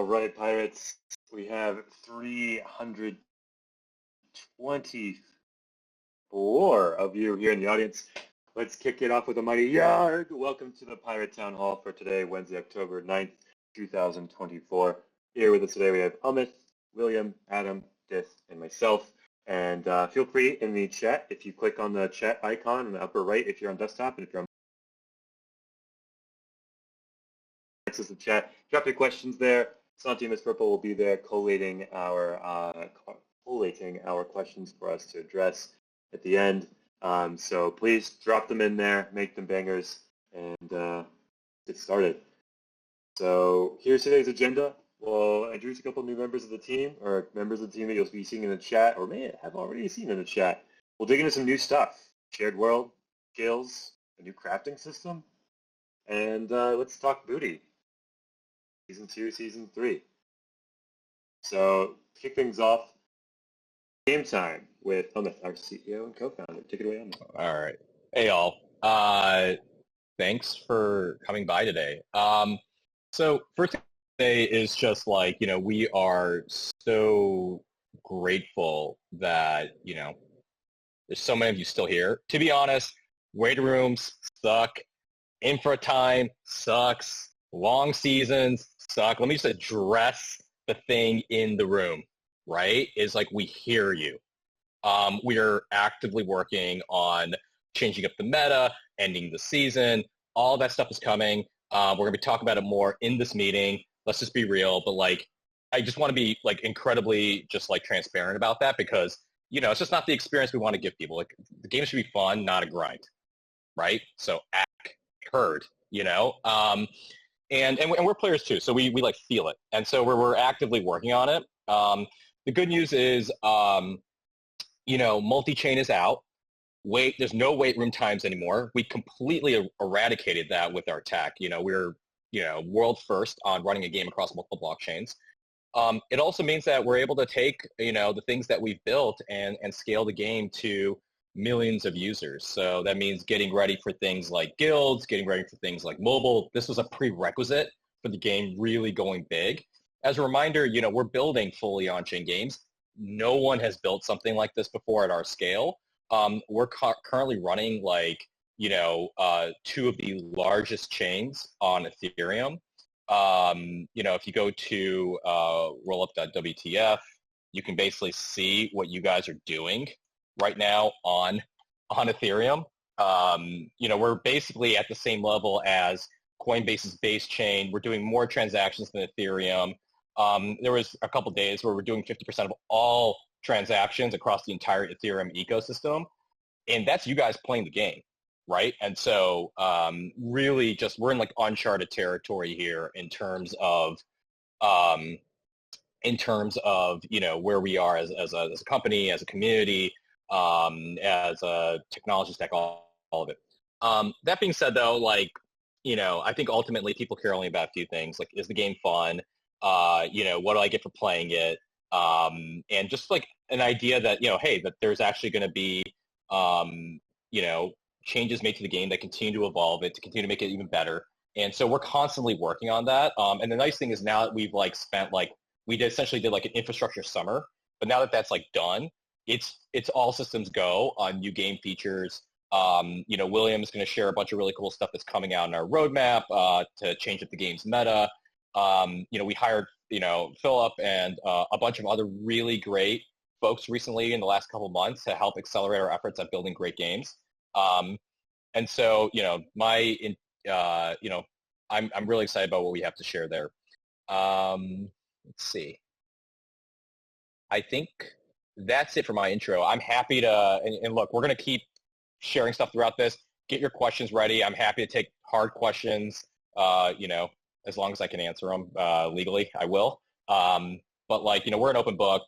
All right, Pirates. We have 324 of you here in the audience. Let's kick it off with a mighty yarg. Welcome to the Pirate Town Hall for today, Wednesday, October 9th, 2024. Here with us today we have Amitt, William, Adam, Dith, and myself. And feel free in the chat, if you click on the chat icon in the upper right if you're on desktop, and if you're on access the chat, drop your questions there. Santi and Miss Purple will be there collating our questions for us to address at the end. So please drop them in there, make them bangers, and get started. So here's today's agenda. We'll introduce a couple new members of the team, or members of the team that you'll be seeing in the chat, or may have already seen in the chat. We'll dig into some new stuff, shared world, skills, a new crafting system, and let's talk booty. Season 2, Season 3. So to kick things off, game time with Amitt, our CEO and co-founder. Take it away, Amitt. All right. Hey, y'all. Thanks for coming by today. So first thing is just like, we are so grateful that, there's so many of you still here. To be honest, waiting rooms suck. Infra time sucks. Long seasons suck. Let me just address the thing in the room, right? Is like we hear you. We are actively working on changing up the meta, ending the season. All that stuff is coming. We're going to be talking about it more in this meeting. Let's just be real. But I just want to be incredibly just transparent about that because, it's just not the experience we want to give people. The game should be fun, not a grind, right? So act, heard, And we're players too, so we feel it. And so we're actively working on it. The good news is, multi-chain is out. There's no wait room times anymore. We completely eradicated that with our tech. We're, world first on running a game across multiple blockchains. It also means that we're able to take, the things that we've built and scale the game to millions of users. So that means getting ready for things like guilds, getting ready for things like mobile. This was a prerequisite for the game really going big. As a reminder, we're building fully on-chain games. No one has built something like this before at our scale. We're currently running two of the largest chains on Ethereum. If you go to rollup.wtf, you can basically see what you guys are doing right now on Ethereum. We're basically at the same level as Coinbase's base chain. We're doing more transactions than Ethereum. There was a couple days where we're doing 50% of all transactions across the entire Ethereum ecosystem. And that's you guys playing the game, right? And so really just we're in uncharted territory here in terms of where we are as a company, as a community, as a technology stack, all of it. That being said, though, I think ultimately people care only about a few things. Is the game fun? What do I get for playing it? And just an idea that, hey, that there's actually going to be, changes made to the game that continue to evolve it, to continue to make it even better. And so we're constantly working on that. And the nice thing is now that we've spent we essentially did an infrastructure summer, but now that that's done, it's all systems go on new game features. William's going to share a bunch of really cool stuff that's coming out in our roadmap to change up the game's meta. We hired, Philip and a bunch of other really great folks recently in the last couple of months to help accelerate our efforts at building great games. And so, I'm really excited about what we have to share there. Let's see. I think that's it for my intro. I'm happy to, and look, we're going to keep sharing stuff throughout this. Get your questions ready. I'm happy to take hard questions, as long as I can answer them legally, I will. But we're an open book.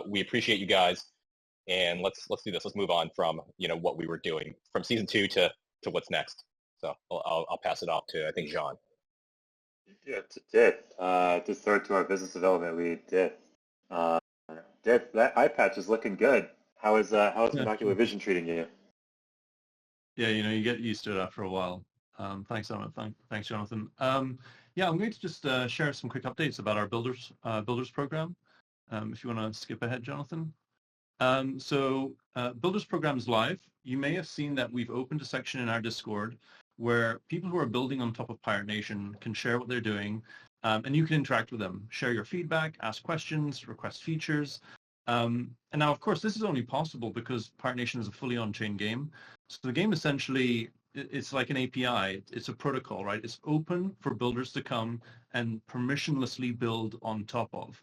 We appreciate you guys, and let's do this. Let's move on from, what we were doing from season 2 to what's next. So I'll pass it off to, I think, Jean. Yeah, to start to our business development lead, Dith, that eye patch is looking good. How is binocular vision treating you? Yeah, you get used to it after a while. Thanks, Amitt. Thanks, Jonathan. Yeah, I'm going to just share some quick updates about our builders program. If you want to skip ahead, Jonathan. Builders program is live. You may have seen that we've opened a section in our Discord where people who are building on top of Pirate Nation can share what they're doing, and you can interact with them, share your feedback, ask questions, request features. And now, of course, this is only possible because Pirate Nation is a fully on-chain game. So the game essentially, it's like an API. It's a protocol, right? It's open for builders to come and permissionlessly build on top of.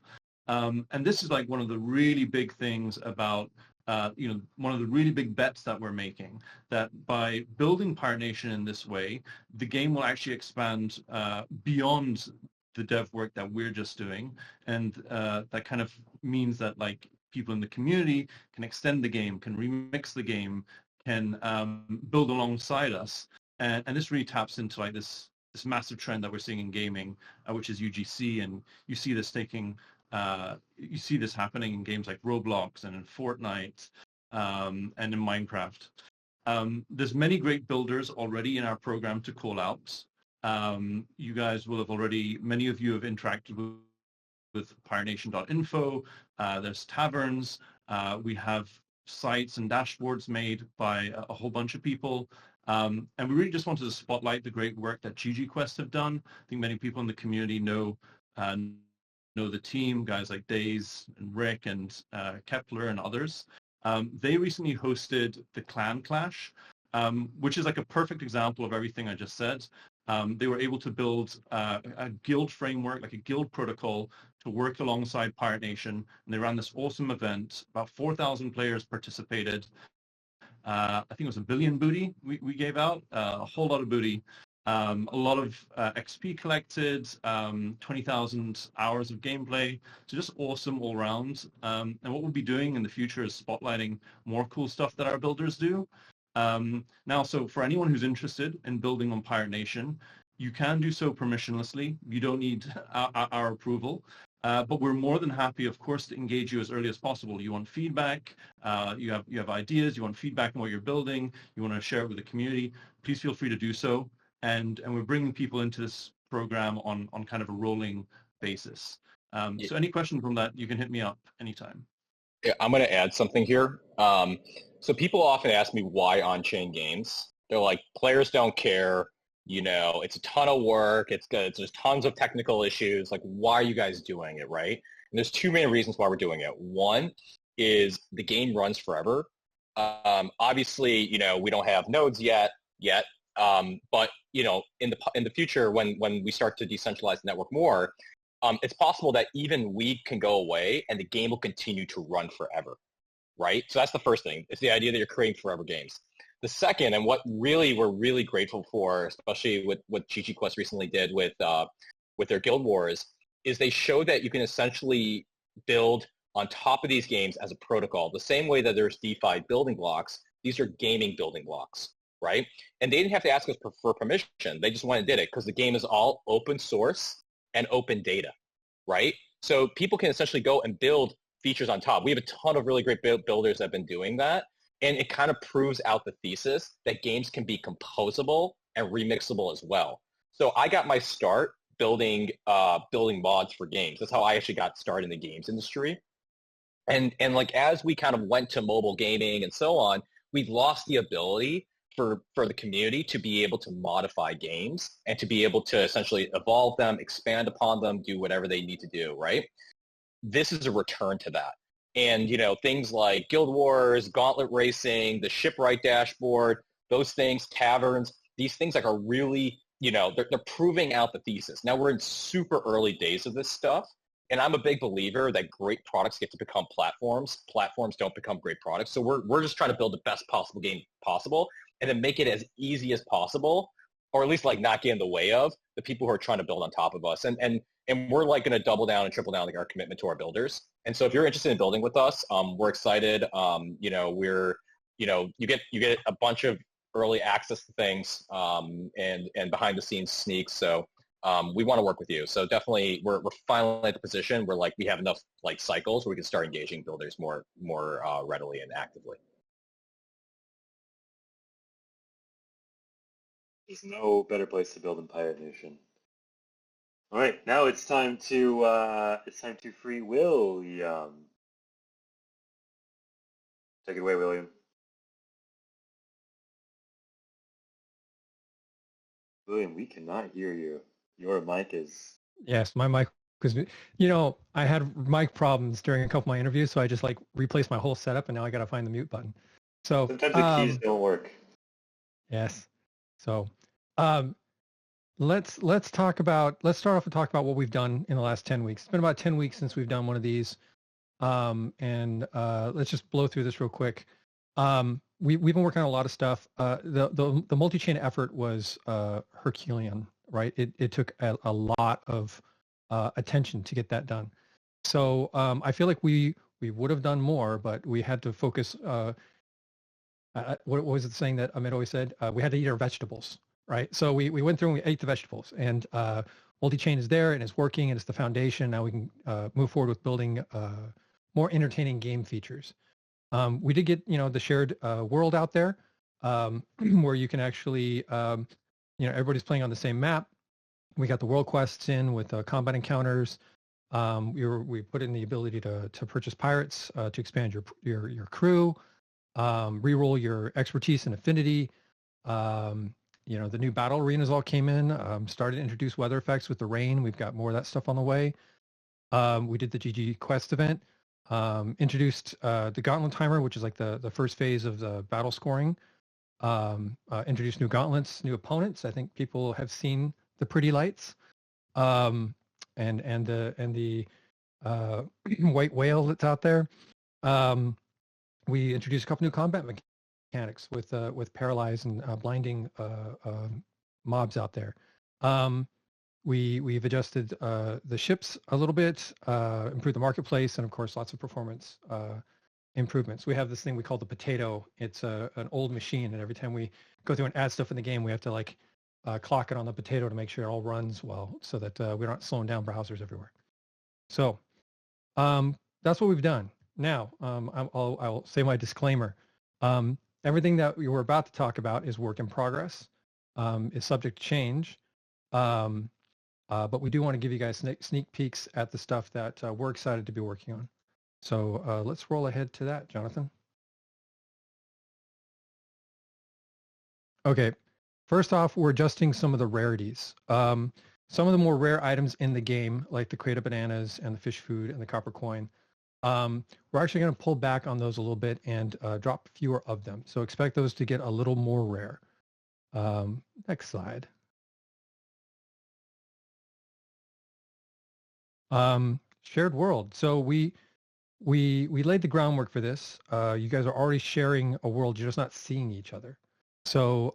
And this is like one of the really big things about, one of the really big bets that we're making, that by building Pirate Nation in this way, the game will actually expand beyond the dev work that we're just doing. And that kind of means that like people in the community can extend the game, can remix the game, can build alongside us. And this really taps into like this massive trend that we're seeing in gaming, which is UGC. And you see this happening in games like Roblox and in Fortnite and in Minecraft. There's many great builders already in our program to call out. You guys will have already, many of you have interacted with pirenation.info. There's taverns. We have sites and dashboards made by a whole bunch of people. And we really just wanted to spotlight the great work that GGQuest have done. I think many people in the community know the team, guys like Days and Rick and Kepler and others. They recently hosted the Clan Clash, which is like a perfect example of everything I just said. They were able to build a guild framework, like a guild protocol, to work alongside Pirate Nation, and they ran this awesome event. About 4,000 players participated. I think it was 1 billion booty we gave out, a whole lot of booty. A lot of XP collected, 20,000 hours of gameplay, so just awesome all around. And what we'll be doing in the future is spotlighting more cool stuff that our builders do. Now, so for anyone who's interested in building on Pirate Nation, you can do so permissionlessly. You don't need our approval. But we're more than happy, of course, to engage you as early as possible. You want feedback, you have ideas, you want feedback on what you're building, you want to share it with the community, please feel free to do so. And we're bringing people into this program on kind of a rolling basis. So any questions on that, you can hit me up anytime. Yeah, I'm going to add something here. So people often ask me why on-chain games. They're like, players don't care. It's a ton of work. It's good. There's tons of technical issues. Like, why are you guys doing it, right? And there's two main reasons why we're doing it. One is the game runs forever. Obviously, we don't have nodes yet. But in the future, when we start to decentralize the network more, it's possible that even we can go away and the game will continue to run forever, right? So that's the first thing. It's the idea that you're creating forever games. The second, and what really we're really grateful for, especially with what GGQuest recently did with their Guild Wars, is they showed that you can essentially build on top of these games as a protocol. The same way that there's DeFi building blocks, these are gaming building blocks, right? And they didn't have to ask us for permission. They just went and did it because the game is all open source and open data, right? So people can essentially go and build features on top. We have a ton of really great builders that have been doing that. And it kind of proves out the thesis that games can be composable and remixable as well. So I got my start building mods for games. That's how I actually got started in the games industry. And like as we kind of went to mobile gaming and so on, we lost the ability for the community to be able to modify games and to be able to essentially evolve them, expand upon them, do whatever they need to do, right? This is a return to that. And, things like Guild Wars, Gauntlet Racing, the Shipwright dashboard, those things, taverns, these things like are really, they're proving out the thesis. Now we're in super early days of this stuff. And I'm a big believer that great products get to become platforms. Platforms don't become great products. So we're just trying to build the best possible game possible and then make it as easy as possible, or at least like not get in the way of the people who are trying to build on top of us. And we're like going to double down and triple down like our commitment to our builders. And so if you're interested in building with us, we're excited. You get a bunch of early access to things and behind the scenes sneaks. So we want to work with you. So definitely we're finally at the position where like we have enough like cycles where we can start engaging builders more readily and actively. There's no better place to build in Pirate Nation. All right, now it's time to free William. Take it away, William. William, we cannot hear you. Your mic is... Yes, my mic, because, I had mic problems during a couple of my interviews, so I just like replaced my whole setup, and now I got to find the mute button. So sometimes the keys don't work. Yes. So let's start off and talk about what we've done in the last 10 weeks. It's been about 10 weeks since we've done one of these. And let's just blow through this real quick. We've been working on a lot of stuff. The multi-chain effort was Herculean, right? It took a lot of attention to get that done. So I feel like we would have done more, but we had to focus. What was it saying that Amitt always said? We had to eat our vegetables, right? So we went through and we ate the vegetables, and multi-chain is there and it's working and it's the foundation. Now we can move forward with building more entertaining game features. We did get, the shared world out there where you can actually, everybody's playing on the same map. We got the world quests in with combat encounters. We put in the ability to purchase pirates to expand your crew, reroll your expertise and affinity. The new battle arenas all came in. Started to introduce weather effects with the rain. We've got more of that stuff on the way. We did the GG quest event. Introduced the gauntlet timer, which is like the first phase of the battle scoring. Introduced new gauntlets, new opponents. I think people have seen the pretty lights, and the white whale that's out there. We introduced a couple new combat mechanics with paralyze and blinding mobs out there. We've adjusted the ships a little bit, improved the marketplace, and of course lots of performance improvements. We have this thing we call the potato. It's an old machine, and every time we go through and add stuff in the game, we have to clock it on the potato to make sure it all runs well, so that we're not slowing down browsers everywhere. So that's what we've done. Now I'll say my disclaimer. Everything that we were about to talk about is work in progress, is subject to change. But we do want to give you guys sneak peeks at the stuff that we're excited to be working on. So let's roll ahead to that, Jonathan. Okay, first off, we're adjusting some of the rarities. Some of the more rare items in the game, like the crate of bananas and the fish food and the copper coin, we're actually going to pull back on those a little bit and drop fewer of them. So expect those to get a little more rare. Next slide. Shared world. So we laid the groundwork for this. You guys are already sharing a world. You're just not seeing each other. So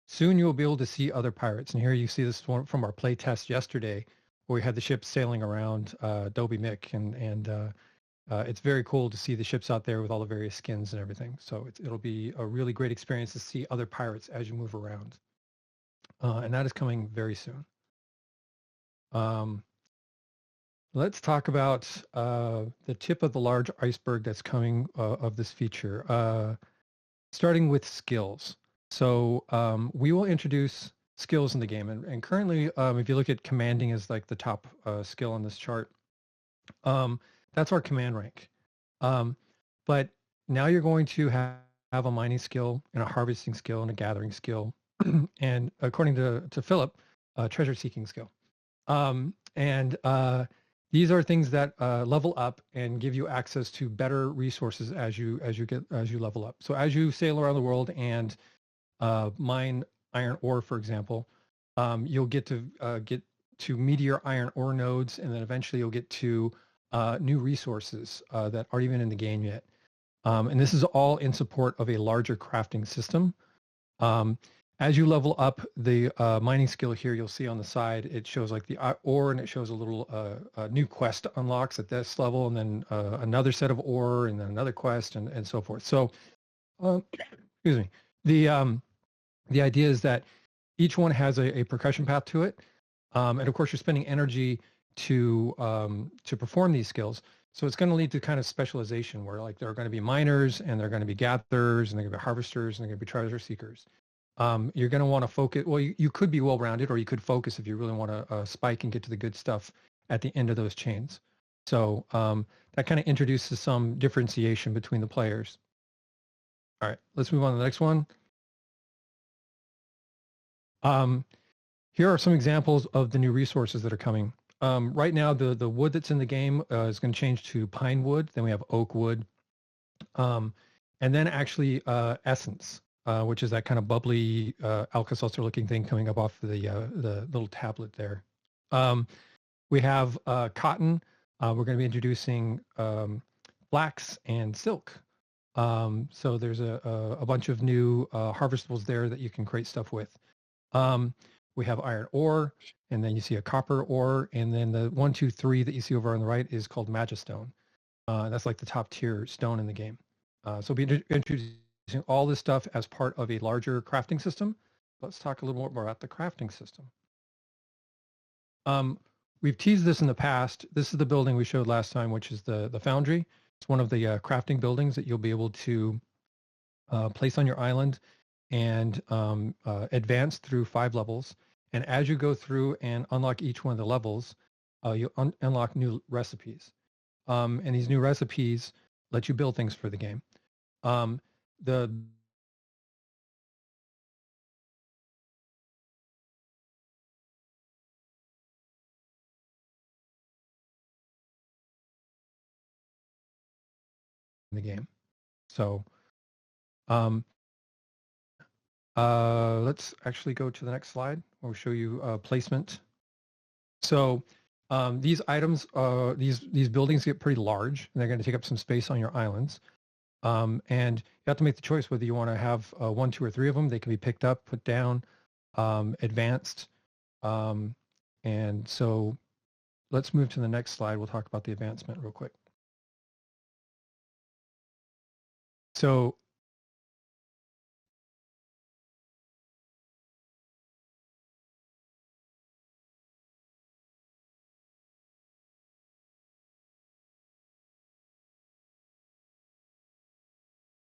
soon you'll be able to see other pirates. And here you see this one from our play test yesterday, where we had the ships sailing around Dobie Mick, and it's very cool to see the ships out there with all the various skins and everything. So it'll be a really great experience to see other pirates as you move around. And that is coming very soon. Let's talk about the tip of the large iceberg that's coming of this feature, starting with skills. So we will introduce skills in the game. And currently, if you look at commanding as like the top skill on this chart, that's our command rank. But now you're going to have a mining skill and a harvesting skill and a gathering skill. And according to Philip, a treasure seeking skill. These are things that level up and give you access to better resources as you level up. So as you sail around the world and mine iron ore, for example, you'll get to meteor iron ore nodes, and then eventually you'll get to new resources that aren't even in the game yet. And this is all in support of a larger crafting system. As you level up the mining skill here, you'll see on the side, it shows like the ore, and it shows a little new quest unlocks at this level, and then another set of ore, and then another quest, and so forth. So, excuse me. The idea is that each one has a progression path to it, and of course, you're spending energy to perform these skills. So it's going to lead to kind of specialization, where like there are going to be miners, and there are going to be gatherers, and there are going to be harvesters, and there are going to be treasure seekers. you're going to want to focus. Well, you could be well-rounded, or you could focus if you really want to spike and get to the good stuff at the end of those chains. So that kind of introduces some differentiation between the players. All right, let's move on to the next one. Here are some examples of the new resources that are coming. Right now, the wood that's in the game is going to change to pine wood. Then we have oak wood. And then actually essence, which is that kind of bubbly Alka-Seltzer looking thing coming up off the little tablet there. We have cotton. We're going to be introducing flax and silk. So there's a bunch of new harvestables there that you can create stuff with. We have iron ore, and then you see a copper ore, and then the 1, 2, 3 that you see over on the right is called Magistone. That's like the top tier stone in the game. So we'll be introducing all this stuff as part of a larger crafting system. Let's talk a little more about the crafting system. We've teased this in the past. This is the building we showed last time, which is the foundry. It's one of the crafting buildings that you'll be able to place on your island and advance through 5 levels. And as you go through and unlock each one of the levels, you unlock new recipes. And these new recipes let you build things for the game. The game. So let's actually go to the next slide. We'll show you placement. So these items, these buildings get pretty large, and they're going to take up some space on your islands. And you have to make the choice whether you want to have 1, 2, or 3 of them. They can be picked up, put down, advanced. And so let's move to the next slide. We'll talk about the advancement real quick. So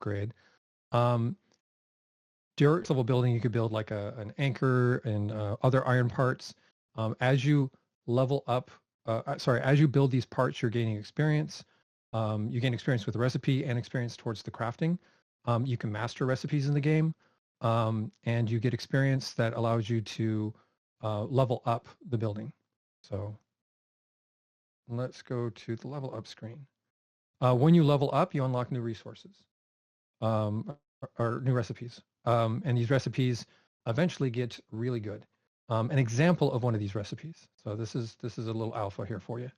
grade. Dirt level building, you could build like an anchor and other iron parts. As you level up, as you build these parts, you're gaining experience. You gain experience with the recipe and experience towards the crafting. You can master recipes in the game, and you get experience that allows you to level up the building. So let's go to the level up screen. When you level up, you unlock new resources or new recipes. And these recipes eventually get really good. An example of one of these recipes. So this is a little alpha here for you.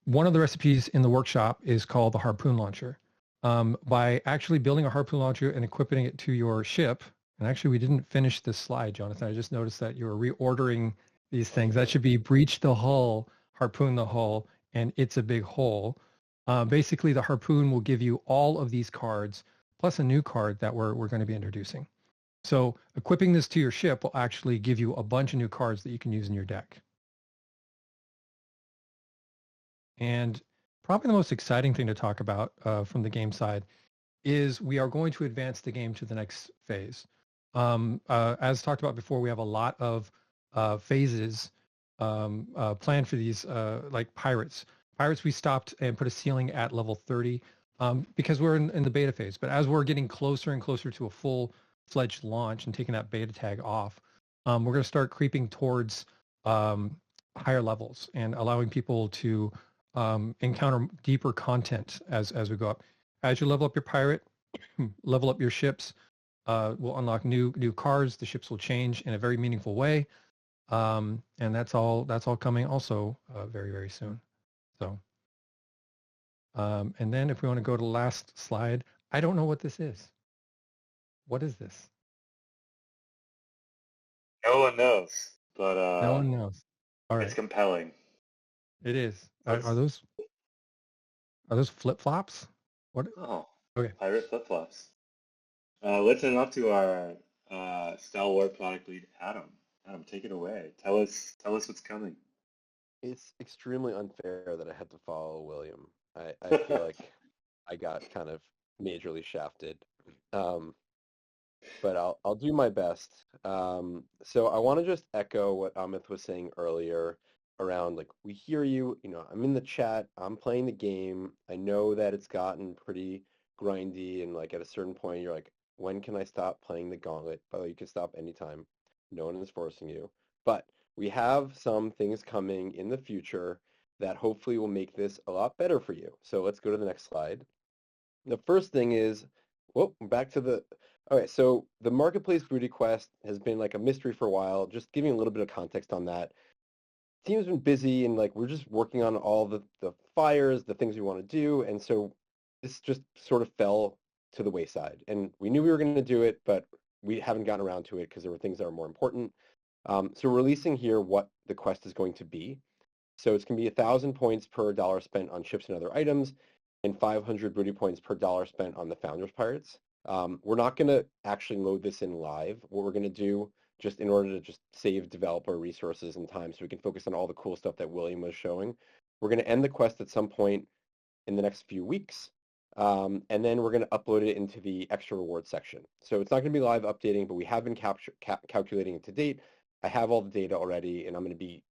One of the recipes in the workshop is called the harpoon launcher. By actually building a harpoon launcher and equipping it to your ship, and actually we didn't finish this slide, Jonathan. I just noticed that you were reordering these things. That should be breach the hull, harpoon the hull, and it's a big hole. Basically, the harpoon will give you all of these cards, plus a new card that we're going to be introducing. So equipping this to your ship will actually give you a bunch of new cards that you can use in your deck. And probably the most exciting thing to talk about from the game side is we are going to advance the game to the next phase. As talked about before, we have a lot of phases planned for these, like pirates. Pirates, we stopped and put a ceiling at level 30 because we're in the beta phase. But as we're getting closer and closer to a full-fledged launch and taking that beta tag off, we're going to start creeping towards higher levels and allowing people to encounter deeper content as we go up. As you level up your pirate, level up your ships, we'll unlock new cards. The ships will change in a very meaningful way, and that's all coming also very, very soon. So, and then if we want to go to the last slide, I don't know what this is. What is this? No one knows, but No one knows. All right, it's compelling. it is. Are those flip flops? What? Oh, Okay. pirate flip flops. Let's send off to our stalwart product lead, Adam. Adam, take it away. Tell us what's coming. It's extremely unfair that I had to follow William. I feel like I got kind of majorly shafted. but I'll do my best. So I want to just echo what Amitt was saying earlier around like we hear you. You know, I'm in the chat. I'm playing the game. I know that it's gotten pretty grindy, and like at a certain point, you're like, when can I stop playing the gauntlet? By the way, you can stop anytime. No one is forcing you. But we have some things coming in the future that hopefully will make this a lot better for you. So let's go to the next slide. The first thing is, well, back to the, okay, so the Marketplace Booty Quest has been like a mystery for a while. Just giving a little bit of context on that. Team's been busy and like we're just working on all the fires, the things we want to do. And so this just sort of fell to the wayside. And we knew we were going to do it, but we haven't gotten around to it because there were things that are more important. So we're releasing here what the quest is going to be. So it's going to be 1,000 points per dollar spent on ships and other items, and 500 booty points per dollar spent on the Founders Pirates. We're not going to actually load this in live. What we're going to do, just in order to just save developer resources and time so we can focus on all the cool stuff that William was showing, we're going to end the quest at some point in the next few weeks, and then we're going to upload it into the extra rewards section. So it's not going to be live updating, but we have been calculating it to date. I have all the data already, and I'm going to be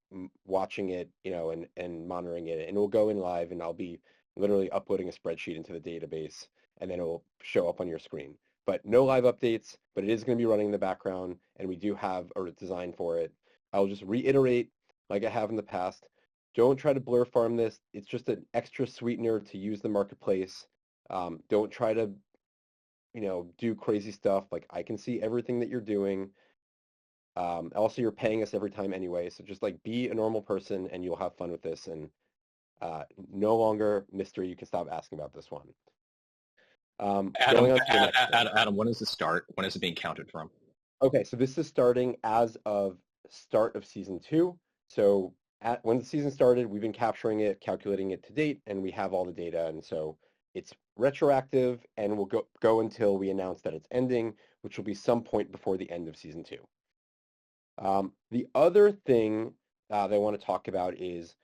watching it, you know, and monitoring it, and it will go in live, and I'll be literally uploading a spreadsheet into the database, and then it will show up on your screen. But no live updates, but it is going to be running in the background, and we do have a design for it. I'll just reiterate, like I have in the past, don't try to blur farm this. It's just an extra sweetener to use the marketplace. Don't try to, you know, do crazy stuff. Like I can see everything that you're doing. Also, you're paying us every time anyway, so just like be a normal person and you'll have fun with this. And no longer mystery. You can stop asking about this one. Adam, going on to the next thing. Adam, when does this start? When is it being counted from? Okay, so this is starting as of start of season 2. So when the season started, we've been capturing it, calculating it to date, and we have all the data. And so it's retroactive and will go until we announce that it's ending, which will be some point before the end of season 2. The other thing that I want to talk about is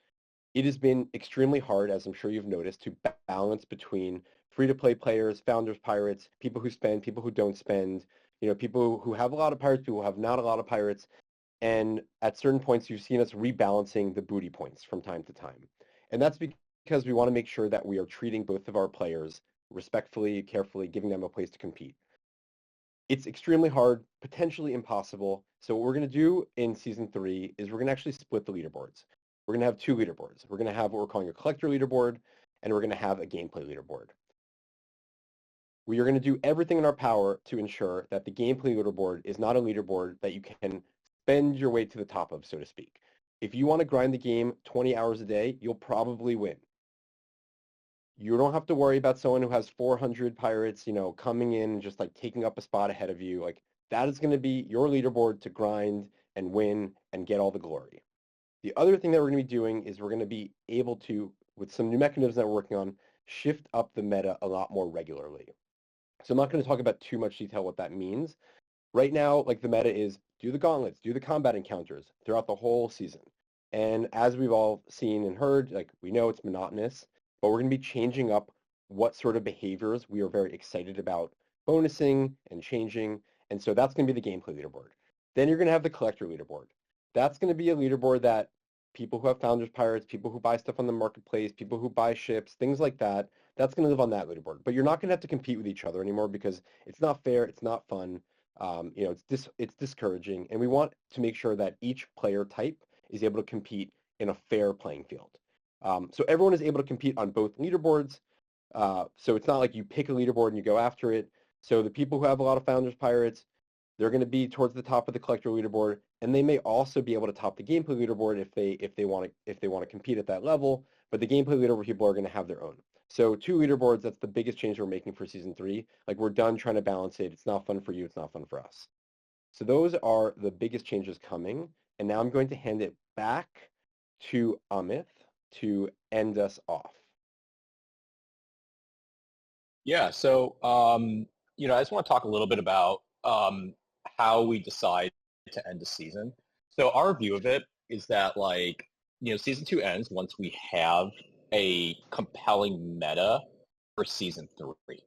it has been extremely hard, as I'm sure you've noticed, to balance between free-to-play players, founders, pirates, people who spend, people who don't spend, you know, people who have a lot of pirates, people who have not a lot of pirates. And at certain points, you've seen us rebalancing the booty points from time to time. And that's because we want to make sure that we are treating both of our players respectfully, carefully, giving them a place to compete. It's extremely hard, potentially impossible. So what we're going to do in Season 3 is we're going to actually split the leaderboards. We're going to have 2 leaderboards. We're going to have what we're calling a collector leaderboard, and we're going to have a gameplay leaderboard. We are going to do everything in our power to ensure that the gameplay leaderboard is not a leaderboard that you can spend your way to the top of, so to speak. If you want to grind the game 20 hours a day, you'll probably win. You don't have to worry about someone who has 400 pirates, you know, coming in and just like taking up a spot ahead of you. Like that is going to be your leaderboard to grind and win and get all the glory. The other thing that we're going to be doing is we're going to be able to, with some new mechanisms that we're working on, shift up the meta a lot more regularly. So I'm not going to talk about too much detail what that means. Right now, like the meta is do the gauntlets, do the combat encounters throughout the whole season. And as we've all seen and heard, like we know it's monotonous, but we're going to be changing up what sort of behaviors we are very excited about bonusing and changing. And so that's going to be the gameplay leaderboard. Then you're going to have the collector leaderboard. That's going to be a leaderboard that people who have founders pirates, people who buy stuff on the marketplace, people who buy ships, things like that, that's going to live on that leaderboard. But you're not going to have to compete with each other anymore because it's not fair, it's not fun. You know, it's discouraging, and we want to make sure that each player type is able to compete in a fair playing field. So everyone is able to compete on both leaderboards. So it's not like you pick a leaderboard and you go after it. So the people who have a lot of founders pirates, they're going to be towards the top of the collector leaderboard, and they may also be able to top the gameplay leaderboard if they want to compete at that level. But the gameplay leaderboard people are going to have their own. So 2 leaderboards, that's the biggest change we're making for Season 3. Like, we're done trying to balance it. It's not fun for you. It's not fun for us. So those are the biggest changes coming. And now I'm going to hand it back to Amitt to end us off. Yeah, so, you know, I just want to talk a little bit about how we decide to end the season. So our view of it is that, like, you know, Season 2 ends once we have a compelling meta for Season 3.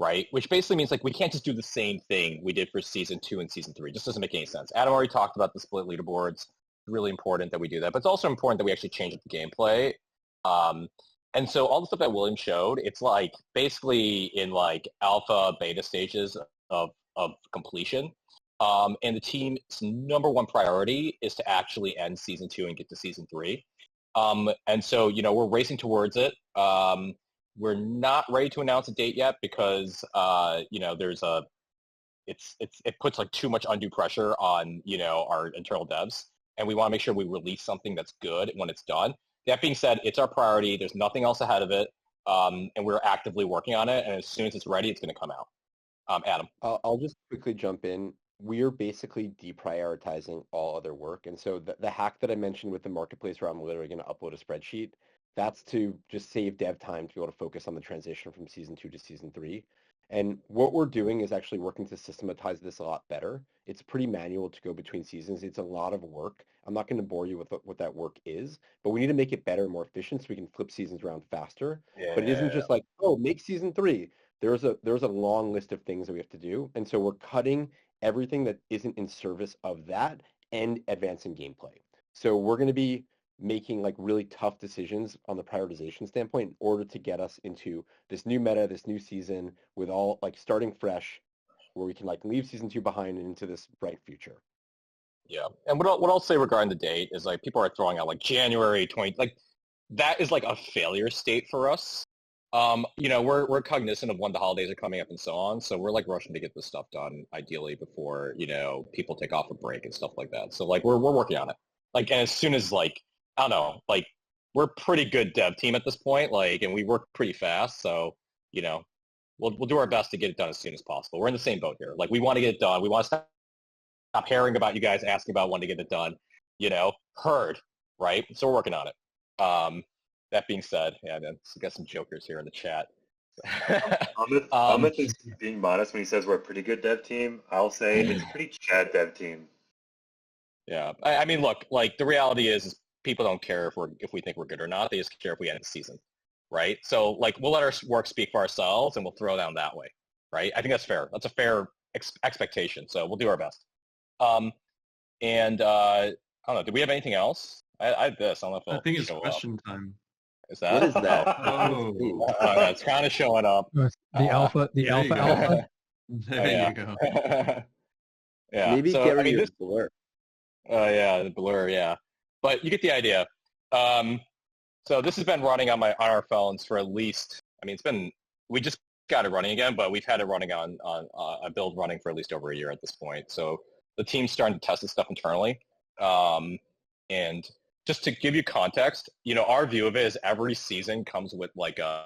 right? Which basically means like we can't just do the same thing we did for season 2 and season 3. It just doesn't make any sense. Adam already talked about the split leaderboards. It's really important that we do that, but it's also important that we actually change up the gameplay. And so all the stuff that William showed, it's like basically in like alpha, beta stages of completion. And the team's number one priority is to actually end season 2 and get to season 3. And so, we're racing towards it. We're not ready to announce a date yet because, it puts like too much undue pressure on, our internal devs. And we want to make sure we release something that's good when it's done. That being said, it's our priority. There's nothing else ahead of it. And we're actively working on it. And as soon as it's ready, it's going to come out. Adam. I'll just quickly jump in. We're basically deprioritizing all other work. And so the hack that I mentioned with the marketplace where I'm literally going to upload a spreadsheet, that's to just save dev time to be able to focus on the transition from season 2 to season 3. And what we're doing is actually working to systematize this a lot better. It's pretty manual to go between seasons. It's a lot of work. I'm not going to bore you with what that work is, but we need to make it better and more efficient so we can flip seasons around faster. But it isn't just like, oh, make season 3. There's a long list of things that we have to do. And so we're cutting everything that isn't in service of that and advancing gameplay. So we're going to be making like really tough decisions on the prioritization standpoint in order to get us into this new meta, this new season with all like starting fresh where we can like leave season 2 behind and into this bright future. Yeah. And what I'll say regarding the date is like people are throwing out like January 20, like that is like a failure state for us. We're cognizant of when the holidays are coming up and so on. So we're like rushing to get this stuff done ideally before, people take off a break and stuff like that. So like we're working on it. Like, and as soon as like, I don't know, like we're a pretty good dev team at this point, like, and we work pretty fast. So, we'll do our best to get it done as soon as possible. We're in the same boat here. Like we want to get it done. We want to stop hearing about you guys asking about when to get it done, heard, right? So we're working on it. That being said, yeah, man, we got some jokers here in the chat. Amitt is being modest when he says we're a pretty good dev team. I'll say it's a pretty Chad dev team. Yeah, I mean, look, like the reality is people don't care if we think we're good or not. They just care if we end the season, right? So like we'll let our work speak for ourselves and we'll throw down that way, right? I think that's fair. That's a fair expectation. So we'll do our best. I don't know. Do we have anything else? I have this. I don't know if I think it's question time. Is that? What is that? Oh, it's kind of showing up. The alpha. There you go. Yeah. Maybe so, get rid of this blur. Yeah, the blur. Yeah, but you get the idea. So this has been running on our phones for at least. I mean, we just got it running again, but we've had it running on a build running for at least over a year at this point. So the team's starting to test this stuff internally, and just to give you context, our view of it is every season comes with like a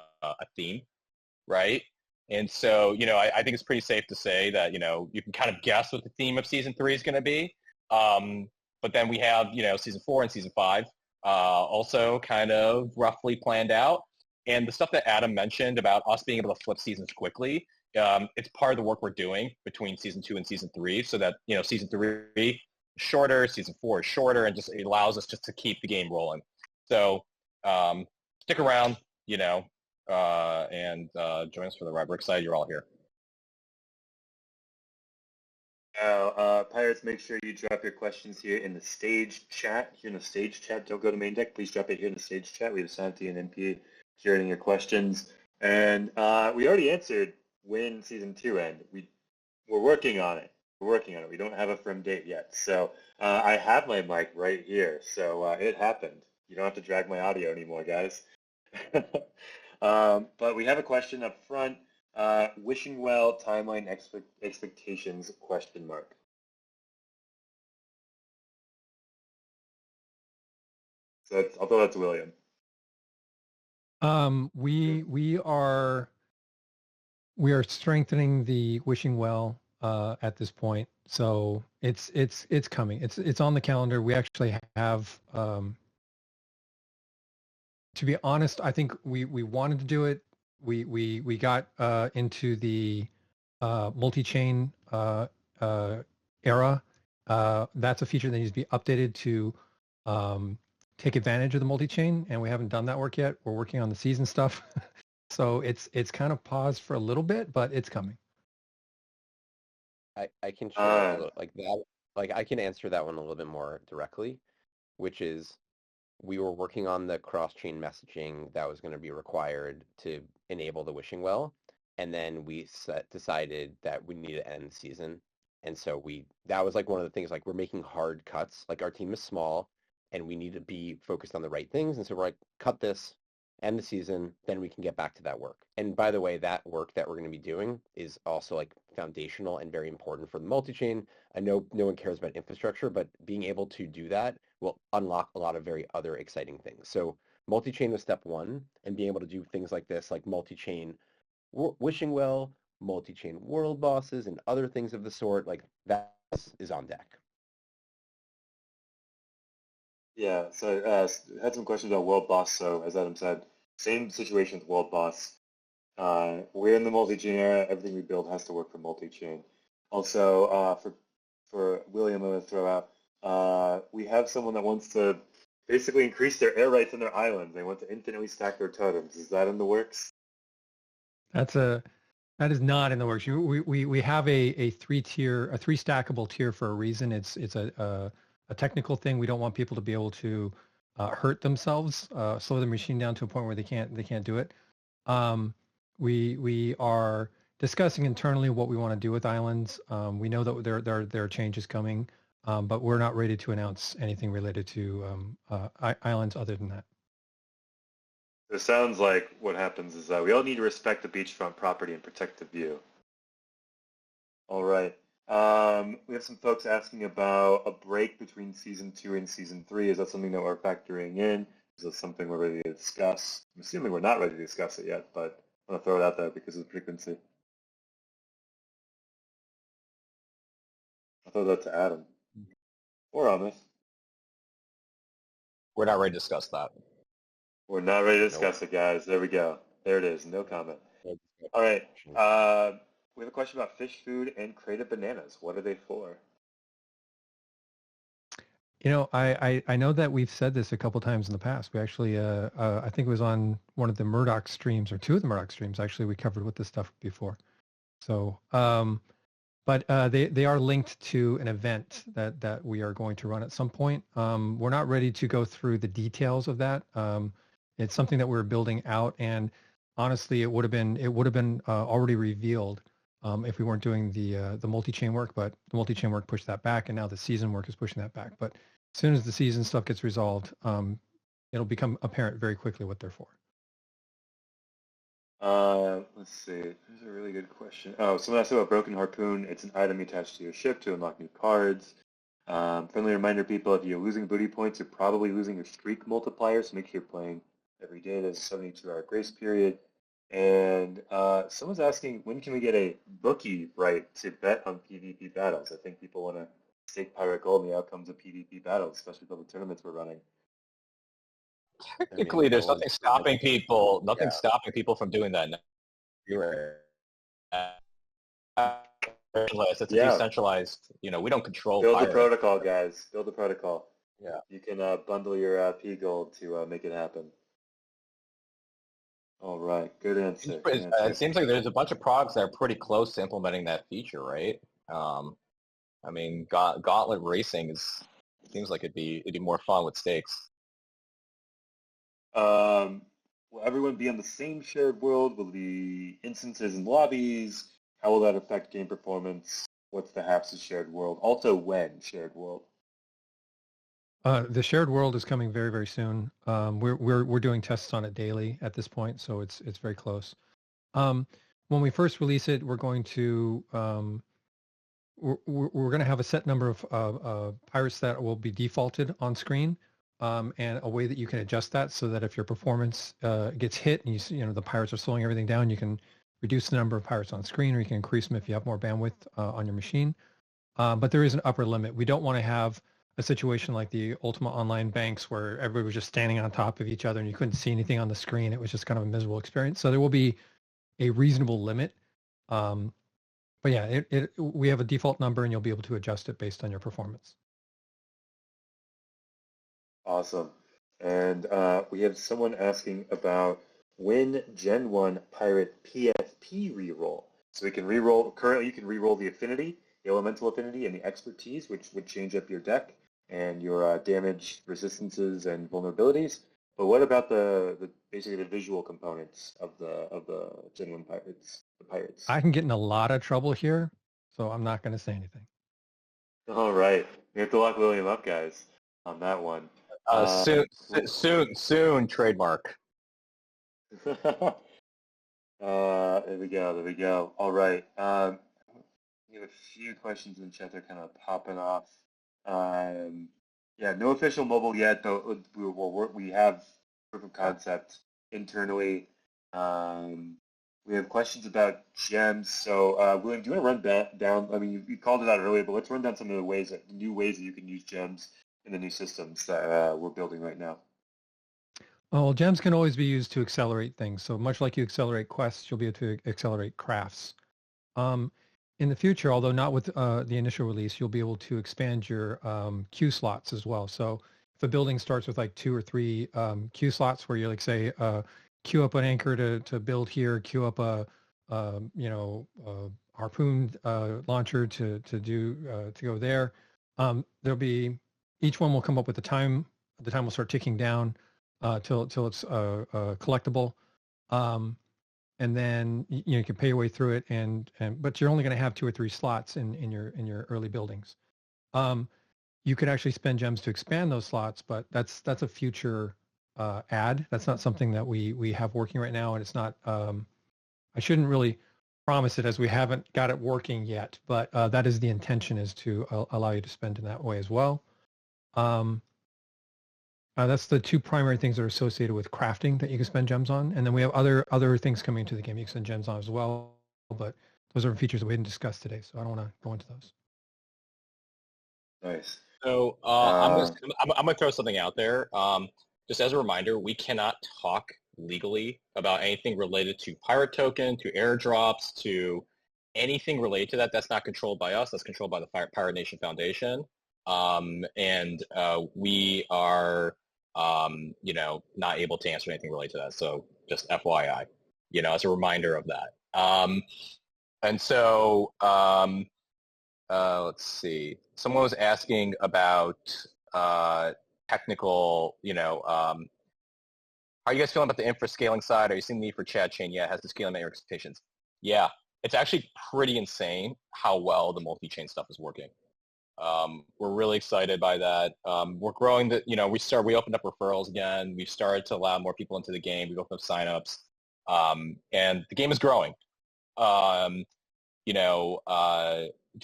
theme, right? And so, I think it's pretty safe to say that, you can kind of guess what the theme of season 3 is going to be. But then we have, season 4 and season 5 also kind of roughly planned out. And the stuff that Adam mentioned about us being able to flip seasons quickly, it's part of the work we're doing between season 2 and season 3 so that, season 3 shorter, season 4 is shorter, and just it allows us just to keep the game rolling. So stick around, and join us for the ride. We're excited you're all here. Now, Pirates, make sure you drop your questions here in the stage chat. Here in the stage chat, don't go to main deck. Please drop it here in the stage chat. We have Santi and NP sharing your questions. And we already answered when season 2 end. We're working on it. We don't have a firm date yet. So I have my mic right here. So it happened. You don't have to drag my audio anymore, guys. But we have a question up front. Wishing well, timeline expectations, question mark. So although that's William. We are strengthening the wishing well at this point. So it's coming. It's on the calendar. We actually have to be honest, I think we wanted to do it. We got into the multi-chain era. That's a feature that needs to be updated to take advantage of the multi-chain, and we haven't done that work yet. We're working on the season stuff. So it's kind of paused for a little bit, but it's coming. I can share a little like that. Like I can answer that one a little bit more directly, which is we were working on the cross-chain messaging that was going to be required to enable the wishing well, and then we decided that we need to end the season, and so that was like one of the things, like we're making hard cuts. Like our team is small, and we need to be focused on the right things, and so we're like, cut this, end the season, then we can get back to that work. And by the way, that work that we're going to be doing is also like foundational and very important for the multi-chain. I know no one cares about infrastructure, but being able to do that will unlock a lot of very other exciting things. So multi-chain was step one, and being able to do things like this, like multi-chain wishing well, multi-chain world bosses, and other things of the sort, like that is on deck. Yeah, so I had some questions about World Boss. So as Adam said, same situation with World Boss. We're in the multi-chain era. Everything we build has to work for multi-chain. Also, for William, I'm going to throw out, we have someone that wants to basically increase their air rights in their islands. They want to infinitely stack their totems. Is that in the works? That is not in the works. We have a three stackable tier for a reason. It's a technical thing. We don't want people to be able to hurt themselves, slow the machine down to a point where they can't do it. We are discussing internally what we want to do with islands. We know that there are changes coming, but we're not ready to announce anything related to islands other than that. It sounds like what happens is we all need to respect the beachfront property and protect the view. All right. We have some folks asking about a break between Season 2 and Season 3. Is that something that we're factoring in? Is that something we're ready to discuss? I'm assuming we're not ready to discuss it yet, but I'm going to throw it out there because of the frequency. I'll throw that to Adam. Or Amitt. We're not ready to discuss that. We're not ready to discuss it, guys. There we go. There it is. No comment. All right. We have a question about fish food and crated bananas. What are they for? You know, I know that we've said this a couple times in the past. We actually, I think it was on one of the Murdoch streams or two of the Murdoch streams. Actually, we covered with this stuff before. So, but they are linked to an event that we are going to run at some point. We're not ready to go through the details of that. It's something that we're building out, and honestly, it would have been already revealed if we weren't doing the multi-chain work. But the multi-chain work pushed that back, and now the season work is pushing that back. But as soon as the season stuff gets resolved, it'll become apparent very quickly what they're for. Let's see. Here's a really good question. Oh, someone asked about Broken Harpoon. It's an item attached to your ship to unlock new cards. Friendly reminder, people, if you're losing booty points, you're probably losing your streak multiplier, so make sure you're playing every day. There's a 72-hour grace period. And someone's asking, when can we get a bookie right to bet on PvP battles? I think people want to stake pirate gold in the outcomes of PvP battles, especially for the tournaments we're running. Technically, there's nothing stopping people. Nothing stopping people from doing that. It's a decentralized. You know, we don't control. Build the protocol, guys. Build the protocol. Yeah. You can bundle your P gold to make it happen. All right, good answer. It seems like there's a bunch of progs that are pretty close to implementing that feature, right? I mean, Gauntlet Racing seems like it'd be more fun with stakes. Will everyone be on the same shared world? Will the instances and lobbies? How will that affect game performance? What's the haps of shared world? Also, when shared world? The shared world is coming very, very soon. We're doing tests on it daily at this point, so it's very close. When we first release it, we're going to we're going to have a set number of pirates that will be defaulted on screen, and a way that you can adjust that so that if your performance gets hit and you know the pirates are slowing everything down, you can reduce the number of pirates on screen, or you can increase them if you have more bandwidth on your machine. But there is an upper limit. We don't want to have a situation like the Ultima Online banks where everybody was just standing on top of each other and you couldn't see anything on the screen. It was just kind of a miserable experience. So there will be a reasonable limit. But yeah, we have a default number and you'll be able to adjust it based on your performance. Awesome. And we have someone asking about win Gen 1 Pirate PFP reroll. So we can reroll, currently you can reroll the affinity, the elemental affinity, and the expertise, which would change up your deck and your damage resistances and vulnerabilities. But what about the basically the visual components of the Gen 1 Pirates, the Pirates? I can get in a lot of trouble here, so I'm not going to say anything. All right. We have to lock William up, guys, on that one. Soon, trademark. There we go. All right. We have a few questions in chat. They're kind of popping off. Yeah, no official mobile yet, but we have proof of concept internally. We have questions about gems. So, William, do you want to run down? I mean, you called it out earlier, but let's run down some of the new ways that you can use gems in the new systems that we're building right now. Well, gems can always be used to accelerate things. So much like you accelerate quests, you'll be able to accelerate crafts. In the future, although not with the initial release, you'll be able to expand your queue slots as well. So if a building starts with like 2 or 3 queue slots where you like say queue up an anchor to build here, queue up a harpoon launcher to go there. There'll be each one will come up with the time. The time will start ticking down till it's collectible. And then you can pay your way through it, but you're only going to have 2 or 3 slots in your early buildings. You could actually spend gems to expand those slots, but that's a future add. That's not something that we have working right now, and it's not. I shouldn't really promise it as we haven't got it working yet, but that is the intention, is to allow you to spend in that way as well. That's the 2 primary things that are associated with crafting that you can spend gems on. And then we have other things coming into the game you can spend gems on as well. But those are features that we didn't discuss today, so I don't want to go into those. Nice. So I'm going to throw something out there. Just as a reminder, we cannot talk legally about anything related to pirate token, to airdrops, to anything related to that. That's not controlled by us. That's controlled by the Pirate Nation Foundation. And we are not able to answer anything related to that. So just FYI, as a reminder of that. And so let's see. Someone was asking about technical, how are you guys feeling about the infra scaling side? Are you seeing the need for Chad chain? Yeah, has the scaling met your expectations? Yeah, it's actually pretty insane how well the multi-chain stuff is working. We're really excited by that. We're growing we opened up referrals again. We've started to allow more people into the game. We've opened up signups. And the game is growing. To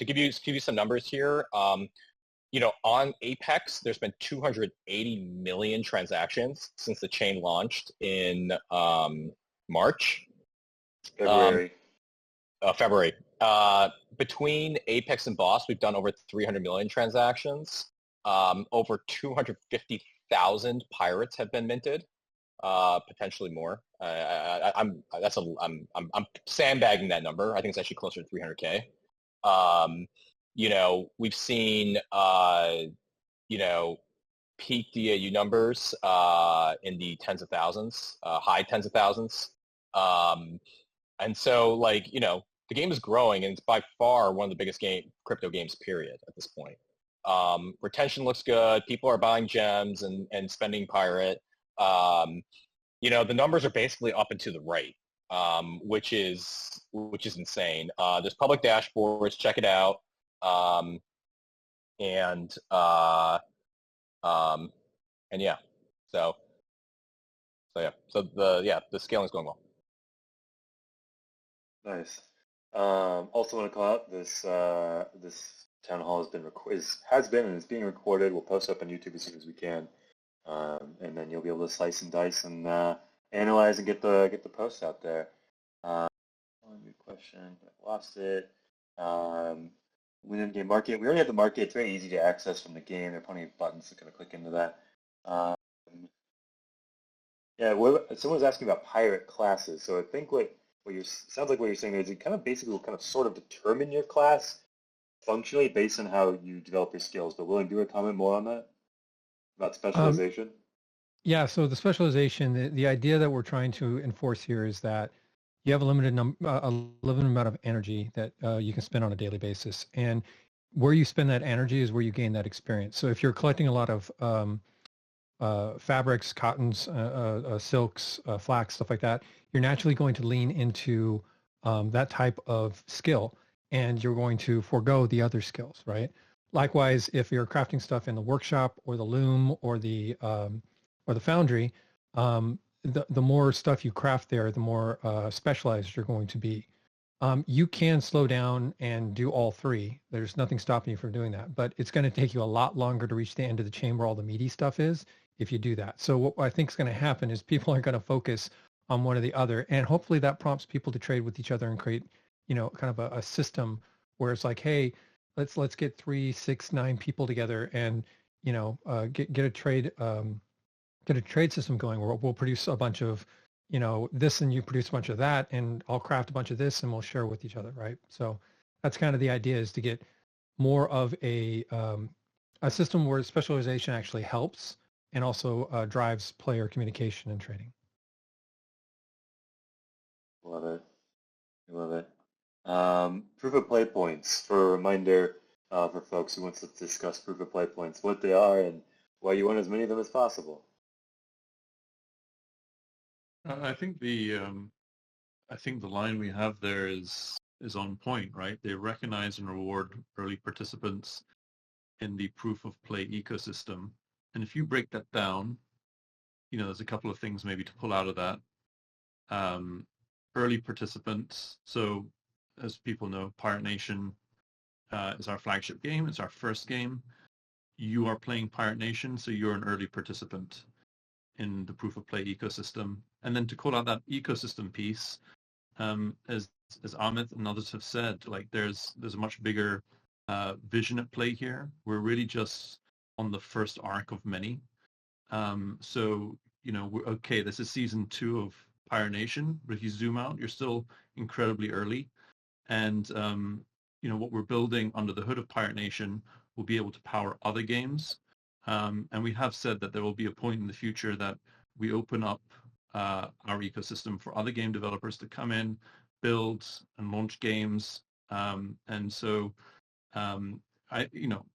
give you some numbers here, on Apex, there's been 280 million transactions since the chain launched in March. February. February. Between Apex and Boss, we've done over 300 million transactions. Over 250,000 pirates have been minted, potentially more. I'm sandbagging that number. I think it's actually closer to 300K. We've seen peak DAU numbers in the tens of thousands, high tens of thousands. And so, the game is growing, and it's by far one of the biggest crypto games, period, at this point. Retention looks good. People are buying gems and spending pirate. The numbers are basically up and to the right, which is insane. There's public dashboards. Check it out. And yeah. So the scaling is going well. Nice. Also want to call out this town hall has been and is being recorded. We'll post up on YouTube as soon as we can, and then you'll be able to slice and dice and analyze and get the posts out there. One good question. I lost it. Within game market, we already have the market. It's very easy to access from the game. There are plenty of buttons to kind of click into that. Someone was asking about pirate classes. So I think sounds like what you're saying is it kind of basically will kind of sort of determine your class functionally based on how you develop your skills. But William, do you want to comment more on that about specialization? Yeah, so the specialization, the idea that we're trying to enforce here is that you have a limited amount of energy that you can spend on a daily basis, and where you spend that energy is where you gain that experience. So if you're collecting a lot of fabrics, cottons, silks, flax, stuff like that, you're naturally going to lean into that type of skill, and you're going to forego the other skills, right? Likewise, if you're crafting stuff in the workshop or the loom or the foundry, the more stuff you craft there, the more specialized you're going to be. You can slow down and do all three. There's nothing stopping you from doing that, but it's going to take you a lot longer to reach the end of the chain where all the meaty stuff is if you do that. So what I think is going to happen is people are going to focus on one or the other, and hopefully that prompts people to trade with each other and create, kind of a system where it's like, hey, let's get 3, 6, 9 people together and get a trade system going where we'll produce a bunch of this and you produce a bunch of that, and I'll craft a bunch of this and we'll share with each other, right? So that's kind of the idea, is to get more of a system where specialization actually helps and also drives player communication and trading. Love it. I love it. Proof of play points, for a reminder for folks who wants to discuss proof of play points, what they are and why you want as many of them as possible. I think the line we have there is on point, right? They recognize and reward early participants in the proof of play ecosystem. And if you break that down, there's a couple of things maybe to pull out of that. Early participants. So as people know, Pirate Nation is our flagship game. It's our first game. You are playing Pirate Nation, so you're an early participant in the proof of play ecosystem. And then to call out that ecosystem piece, as Amitt and others have said, like there's a much bigger vision at play here. We're really just on the first arc of many. So okay, this is season 2 of Pirate Nation, but if you zoom out, you're still incredibly early. And what we're building under the hood of Pirate Nation will be able to power other games. And we have said that there will be a point in the future that we open up our ecosystem for other game developers to come in, build and launch games. And so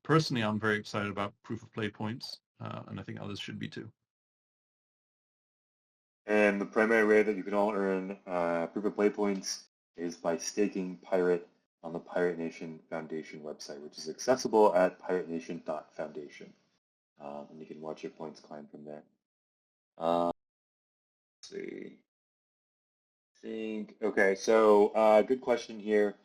personally, I'm very excited about proof of play points, and I think others should be too. And the primary way that you can all earn proof of play points is by staking Pirate on the Pirate Nation Foundation website, which is accessible at piratenation.foundation. And you can watch your points climb from there. Let's see. Okay, so good question here.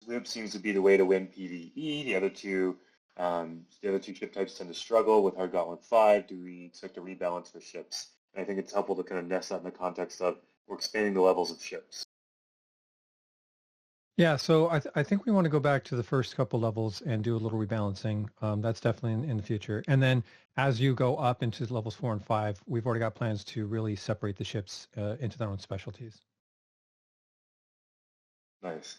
Loop seems to be the way to win PvE. The other two ship types tend to struggle with Hard Gauntlet 5. Do we expect a rebalance for ships? And I think it's helpful to kind of nest that in the context of we're expanding the levels of ships. Yeah, so I think we want to go back to the first couple levels and do a little rebalancing. That's definitely in the future. And then as you go up into levels 4 and 5, we've already got plans to really separate the ships into their own specialties. Nice.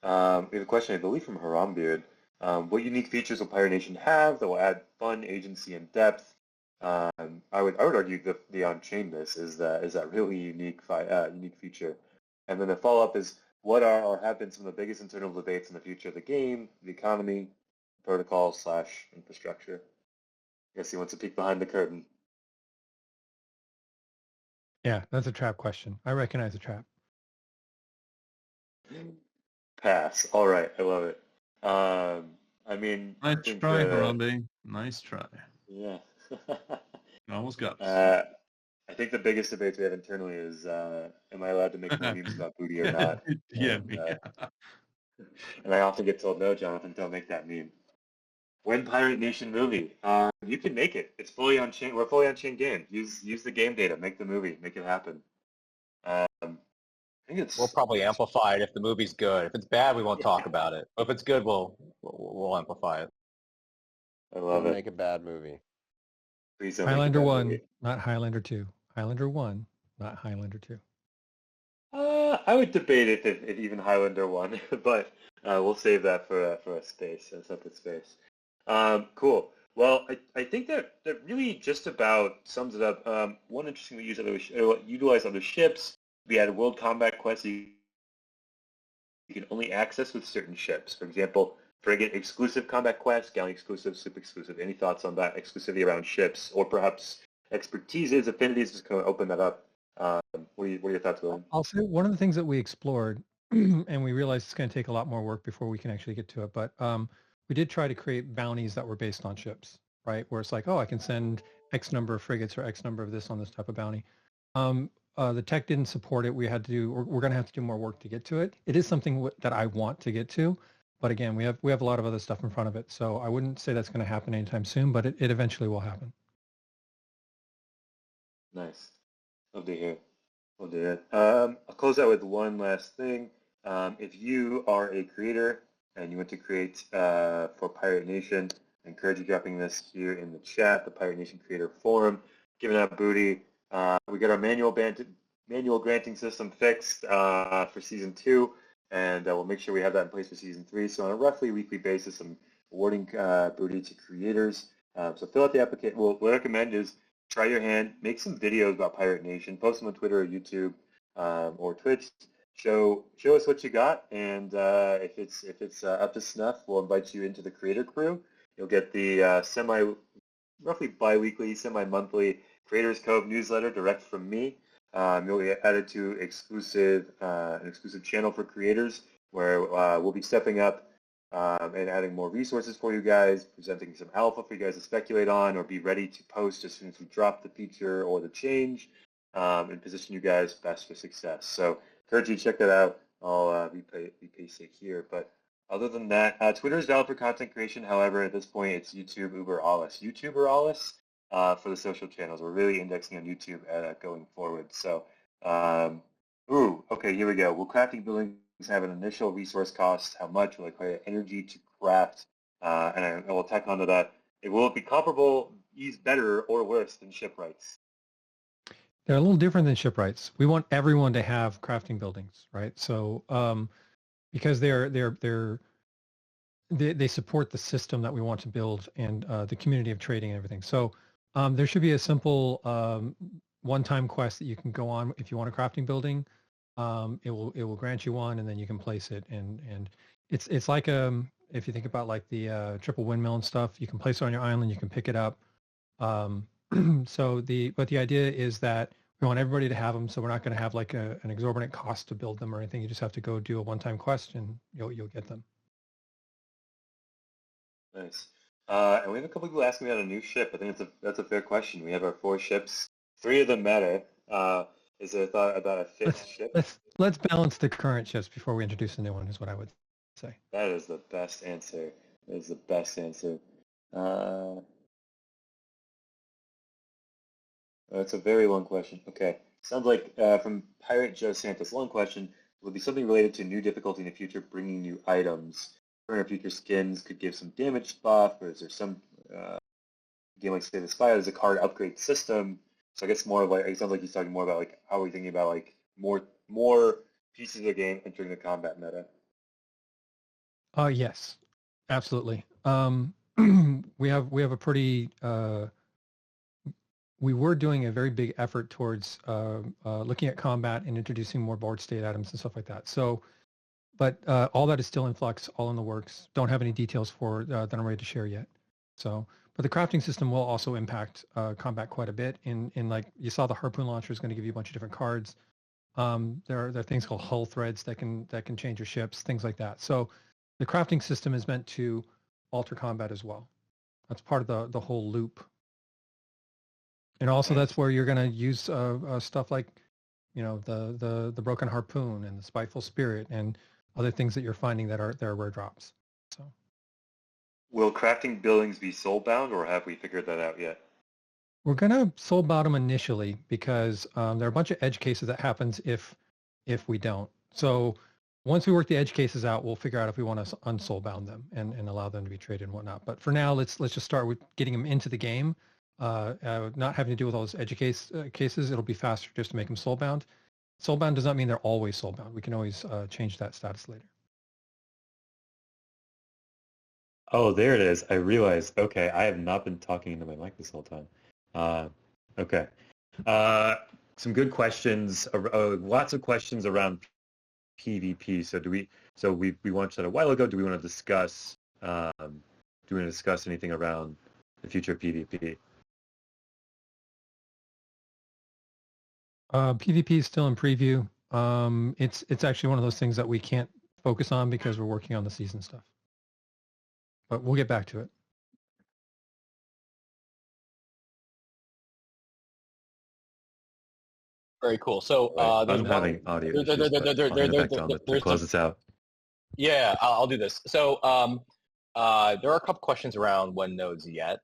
We have a question, I believe, from Harambeard. What unique features will Pirate Nation have that will add fun, agency, and depth? I would argue that the on-chainness is that really unique feature. And then the follow-up is, what are or have been some of the biggest internal debates in the future of the game, the economy, protocol / infrastructure? I guess he wants to peek behind the curtain. Yeah, that's a trap question. I recognize a trap. Pass. All right, I love it. I mean, Nice try, Harambe. Nice try. Yeah. Almost got us. I think the biggest debates we have internally is, am I allowed to make more memes about booty or not? Yeah. And I often get told, no, Jonathan, don't make that meme. When Pirate Nation movie, you can make it. It's fully on chain. We're fully on chain game. Use the game data. Make the movie. Make it happen. I think We'll probably amplify it if the movie's good. If it's bad, we won't talk about it. But if it's good, we'll amplify it. I love it. Make a bad movie. Please don't Highlander make a bad 1, movie. not Highlander 2. Highlander 1, not Highlander 2. I would debate if even Highlander 1, but we'll save that for a space, a separate space. Cool. Well, I think that really just about sums it up. One interesting we utilize other ships. We had world combat quests you can only access with certain ships. For example, frigate exclusive combat quests, galley exclusive, super exclusive. Any thoughts on that exclusivity around ships, or perhaps expertises, affinities? Just kind of open that up. What are your thoughts, William? I'll say one of the things that we explored, and we realized it's going to take a lot more work before we can actually get to it, but we did try to create bounties that were based on ships, right? Where it's like, oh, I can send X number of frigates or X number of this on this type of bounty. The tech didn't support it. We had to do. We're going to have to do more work to get to it. It is something that I want to get to, but again, we have a lot of other stuff in front of it. So I wouldn't say that's going to happen anytime soon, but it eventually will happen. Nice. Love to hear. Love to hear. I'll close out with one last thing. If you are a creator and you want to create for Pirate Nation, I encourage you dropping this here in the chat, the Pirate Nation Creator Forum, giving out booty. We got our manual granting system fixed for Season 2, and we'll make sure we have that in place for Season 3. So on a roughly weekly basis, I'm awarding booty to creators. So fill out the application. What I recommend is try your hand, make some videos about Pirate Nation, post them on Twitter or YouTube or Twitch. Show us what you got, and if it's up to snuff, we'll invite you into the creator crew. You'll get the roughly bi-weekly, semi-monthly Creators Cove newsletter direct from me. You'll get added to an exclusive channel for creators where we'll be stepping up and adding more resources for you guys, presenting some alpha for you guys to speculate on or be ready to post as soon as we drop the feature or the change, and position you guys best for success. So encourage you to check that out. I'll be pasting here. But other than that, Twitter is valid for content creation. However, at this point, it's YouTube, Uber, Alles. YouTube or Alles for the social channels. We're really indexing on YouTube going forward. So, okay, here we go. Will crafting buildings have an initial resource cost? How much will it require energy to craft? And I will tack onto that. Will it be comparable, better, or worse than shipwrights? They're a little different than shipwrights. We want everyone to have crafting buildings, right? So because they support the system that we want to build and the community of trading and everything. So there should be a simple one-time quest that you can go on if you want a crafting building. It will grant you one, and then you can place it. And it's like if you think about like the triple windmill and stuff, you can place it on your island, you can pick it up. So the idea is that we want everybody to have them, so we're not going to have like an exorbitant cost to build them or anything. You just have to go do a one-time quest, and you'll get them. Nice. And we have a couple people asking me about a new ship. I think that's a fair question. We have our 4 ships. 3 of them matter. Is there a thought about a 5th ship? Let's balance the current ships before we introduce a new one, is what I would say. That is the best answer. That is the best answer. That's a very long question. Okay. Sounds like from Pirate Joe Santos, long question. Will it be something related to new difficulty in the future, bringing new items? Current or future skins could give some damage buff, or is there some game like State of Spire? There's a card upgrade system. So I guess more of like, it sounds like he's talking more about like how are we thinking about like more pieces of the game entering the combat meta. Yes, absolutely. We have a pretty we were doing a very big effort towards looking at combat and introducing more board state items and stuff like that. So, but all that is still in flux, all in the works. Don't have any details for that I'm ready to share yet. So, but the crafting system will also impact combat quite a bit. In like you saw, the harpoon launcher is going to give you a bunch of different cards. There are things called hull threads that can change your ships, things like that. So, the crafting system is meant to alter combat as well. That's part of the whole loop. And also that's where you're going to use stuff like, you know, the broken harpoon and the spiteful spirit and other things that you're finding that are rare drops. So, will crafting buildings be soulbound, or have we figured that out yet? We're going to soulbound them initially because there are a bunch of edge cases that happens if we don't. So once we work the edge cases out, we'll figure out if we want to unsoulbound them and allow them to be traded and whatnot. But for now, let's just start with getting them into the game. Not having to deal with all those edge cases. It'll be faster just to make them soulbound. Soulbound does not mean they're always soulbound. We can always change that status later. Oh, there it is. I realized. Okay, I have not been talking into my mic this whole time. Okay. Some good questions. Lots of questions around PvP. So we launched that a while ago. Do we want to discuss? Do we want to discuss anything around the future of PvP? PvP is still in preview. It's actually one of those things that we can't focus on because we're working on the season stuff. But we'll get back to it. Very cool. So I'm having audio issues, but I'll hand it back to Amitt to close this out. Yeah, I'll do this. So there are a couple questions around when nodes yet.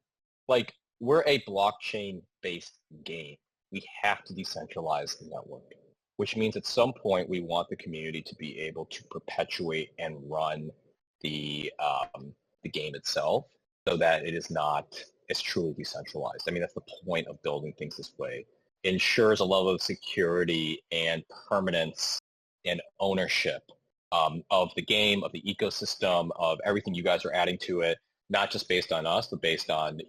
Like, we're a blockchain-based game. We have to decentralize the network, which means at some point we want the community to be able to perpetuate and run the game itself so that it is not as truly decentralized. I mean, that's the point of building things this way. It ensures a level of security and permanence and ownership of the game, of the ecosystem, of everything you guys are adding to it, not just based on us, but based on,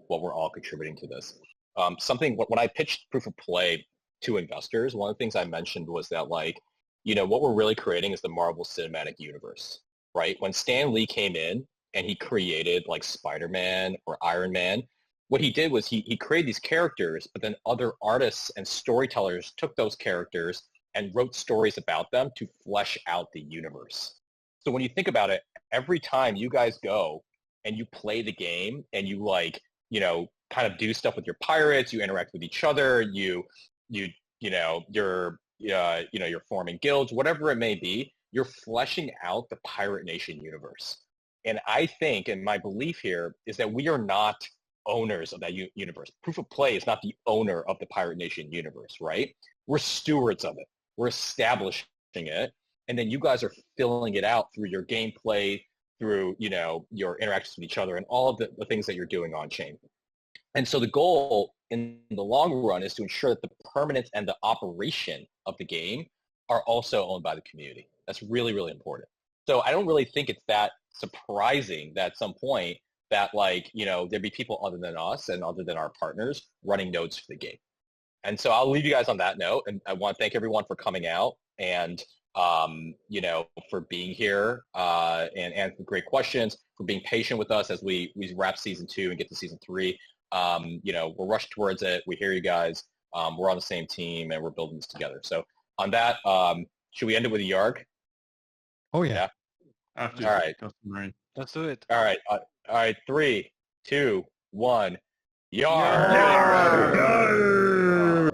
what we're all contributing to this. When I pitched proof of play to investors, one of the things I mentioned was that, what we're really creating is the Marvel Cinematic Universe, right? When Stan Lee came in and he created like Spider-Man or Iron Man, what he did was he created these characters, but then other artists and storytellers took those characters and wrote stories about them to flesh out the universe. So when you think about it, every time you guys go and you play the game and you kind of do stuff with your pirates, you interact with each other, you're forming guilds, whatever it may be, you're fleshing out the Pirate Nation universe. And I think, and my belief here, is that we are not owners of that universe. Proof of play is not the owner of the Pirate Nation universe, right? We're stewards of it. We're establishing it. And then you guys are filling it out through your gameplay, through, your interactions with each other and all of the things that you're doing on chain. And so the goal in the long run is to ensure that the permanence and the operation of the game are also owned by the community. That's really, really important. So I don't really think it's that surprising that at some point that there'd be people other than us and other than our partners running nodes for the game. And so I'll leave you guys on that note. And I want to thank everyone for coming out and, for being here and answering great questions, for being patient with us as we wrap season 2 and get to season 3. We're rushed towards it. We hear you guys. We're on the same team and we're building this together. So on that, should we end it with a yarg? Oh, yeah. After all right. Let's do it. All right. All right. 3, 2, 1. Yarg! Yarg!